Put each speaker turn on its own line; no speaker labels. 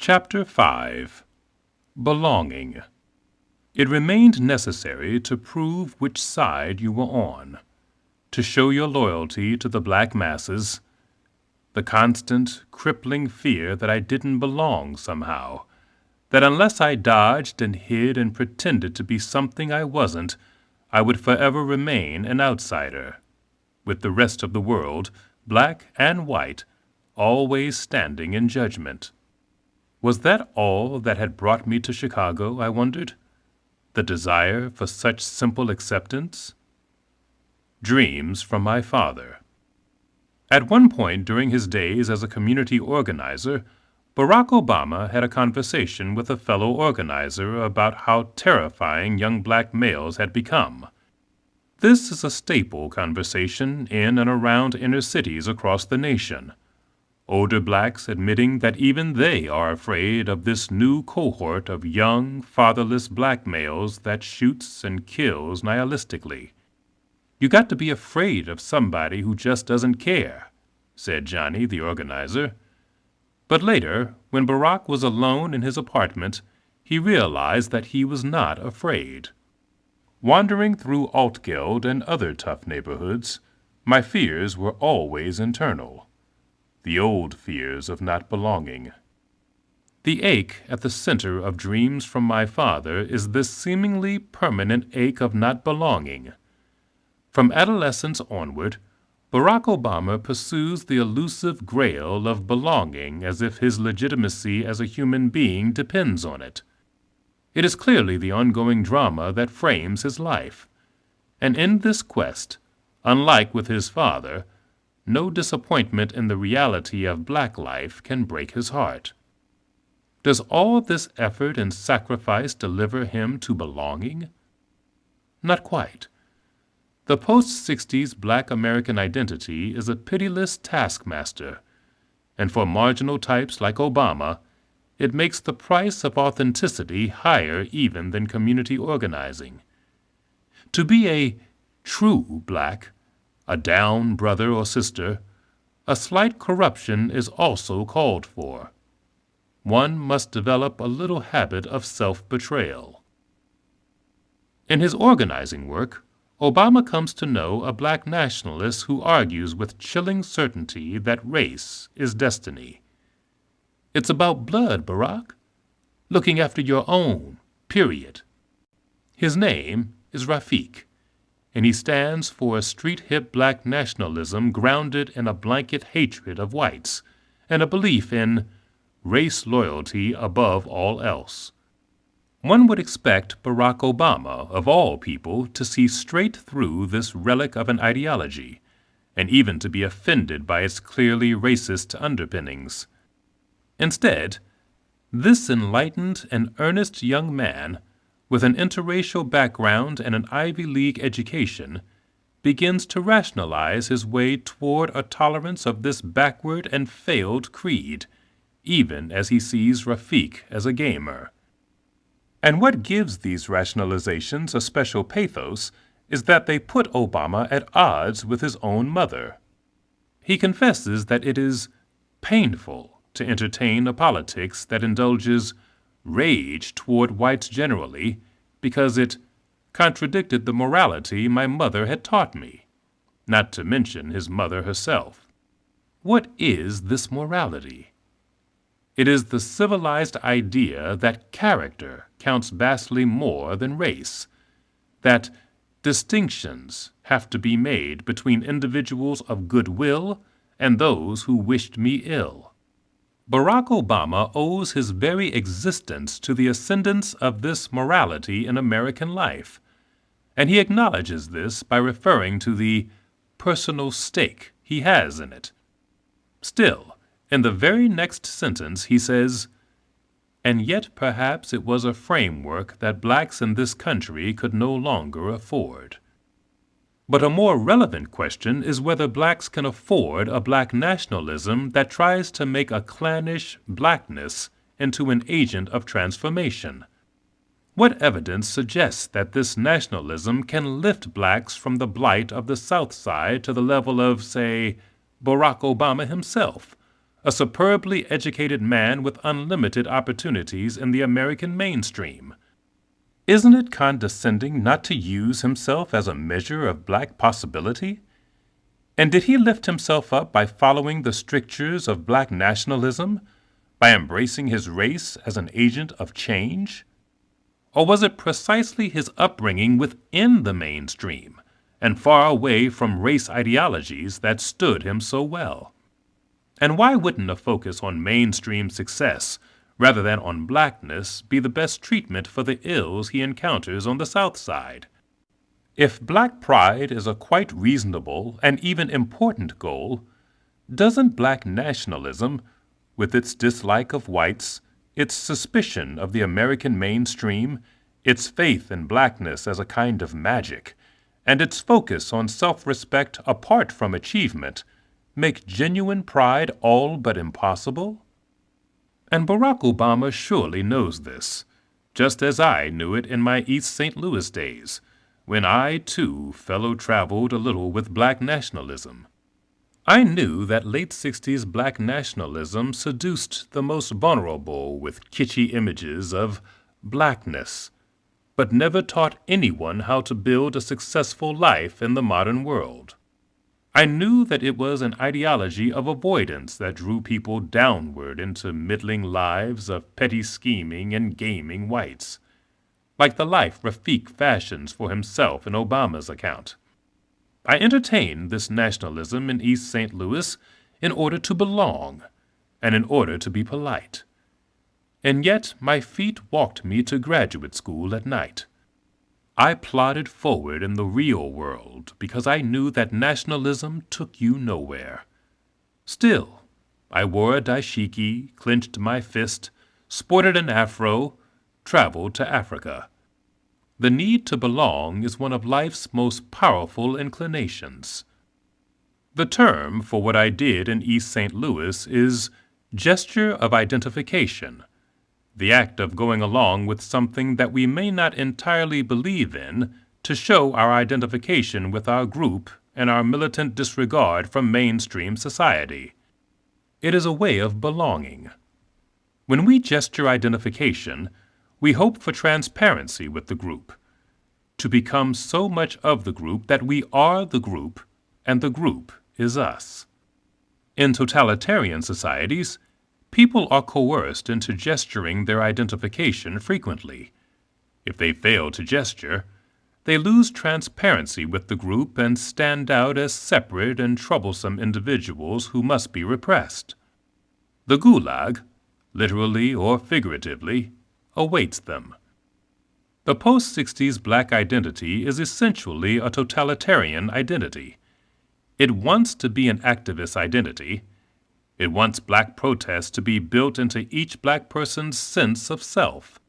Chapter 5. Belonging. It remained necessary to prove which side you were on, to show your loyalty to the black masses, the constant, crippling fear that I didn't belong somehow, that unless I dodged and hid and pretended to be something I wasn't, I would forever remain an outsider, with the rest of the world, black and white, always standing in judgment. Was that all that had brought me to Chicago, I wondered? The desire for such simple acceptance? Dreams from my father. At one point during his days as a community organizer, Barack Obama had a conversation with a fellow organizer about how terrifying young black males had become. This is a staple conversation in and around inner cities across the nation. Older blacks admitting that even they are afraid of this new cohort of young, fatherless black males that shoots and kills nihilistically. "You got to be afraid of somebody who just doesn't care," said Johnny, the organizer. But later, when Barack was alone in his apartment, he realized that he was not afraid. Wandering through Altgeld and other tough neighborhoods, my fears were always internal. The old fears of not belonging. The ache at the center of dreams from my father is this seemingly permanent ache of not belonging. From adolescence onward, Barack Obama pursues the elusive grail of belonging as if his legitimacy as a human being depends on it. It is clearly the ongoing drama that frames his life. And in this quest, unlike with his father, no disappointment in the reality of black life can break his heart. Does all this effort and sacrifice deliver him to belonging? Not quite. The post-60s black American identity is a pitiless taskmaster, and for marginal types like Obama, it makes the price of authenticity higher even than community organizing. To be a true black, a down brother or sister, a slight corruption is also called for. One must develop a little habit of self-betrayal. In his organizing work, Obama comes to know a black nationalist who argues with chilling certainty that race is destiny. It's about blood, Barack. Looking after your own, period. His name is Rafiq, and he stands for a street-hip black nationalism grounded in a blanket hatred of whites and a belief in race loyalty above all else. One would expect Barack Obama, of all people, to see straight through this relic of an ideology, and even to be offended by its clearly racist underpinnings. Instead, this enlightened and earnest young man, with an interracial background and an Ivy League education, begins to rationalize his way toward a tolerance of this backward and failed creed, even as he sees Rafiq as a gamer. And what gives these rationalizations a special pathos is that they put Obama at odds with his own mother. He confesses that it is painful to entertain a politics that indulges rage toward whites generally because it contradicted the morality my mother had taught me, not to mention his mother herself. What is this morality? It is the civilized idea that character counts vastly more than race, that distinctions have to be made between individuals of goodwill and those who wished me ill. Barack Obama owes his very existence to the ascendance of this morality in American life, and he acknowledges this by referring to the personal stake he has in it. Still, in the very next sentence he says, "And yet perhaps it was a framework that blacks in this country could no longer afford." But a more relevant question is whether blacks can afford a black nationalism that tries to make a clannish blackness into an agent of transformation. What evidence suggests that this nationalism can lift blacks from the blight of the South Side to the level of, say, Barack Obama himself, a superbly educated man with unlimited opportunities in the American mainstream. Isn't it condescending not to use himself as a measure of black possibility? And did he lift himself up by following the strictures of black nationalism, by embracing his race as an agent of change? Or was it precisely his upbringing within the mainstream and far away from race ideologies that stood him so well? And why wouldn't a focus on mainstream success rather than on blackness be the best treatment for the ills he encounters on the South Side? If black pride is a quite reasonable and even important goal, doesn't black nationalism, with its dislike of whites, its suspicion of the American mainstream, its faith in blackness as a kind of magic, and its focus on self-respect apart from achievement, make genuine pride all but impossible? And Barack Obama surely knows this, just as I knew it in my East St. Louis days, when I, too, fellow-traveled a little with black nationalism. I knew that late 60s black nationalism seduced the most vulnerable with kitschy images of blackness, but never taught anyone how to build a successful life in the modern world. I knew that it was an ideology of avoidance that drew people downward into middling lives of petty scheming and gaming whites, like the life Rafiq fashions for himself in Obama's account. I entertained this nationalism in East St. Louis in order to belong, and in order to be polite. And yet my feet walked me to graduate school at night. I plodded forward in the real world because I knew that nationalism took you nowhere. Still, I wore a dashiki, clenched my fist, sported an afro, traveled to Africa. The need to belong is one of life's most powerful inclinations. The term for what I did in East St. Louis is gesture of identification, the act of going along with something that we may not entirely believe in to show our identification with our group and our militant disregard for mainstream society. It is a way of belonging. When we gesture identification, we hope for transparency with the group, to become so much of the group that we are the group and the group is us. In totalitarian societies, people are coerced into gesturing their identification frequently. If they fail to gesture, they lose transparency with the group and stand out as separate and troublesome individuals who must be repressed. The gulag, literally or figuratively, awaits them. The post-60s black identity is essentially a totalitarian identity. It wants to be an activist identity. It wants black protest to be built into each black person's sense of self.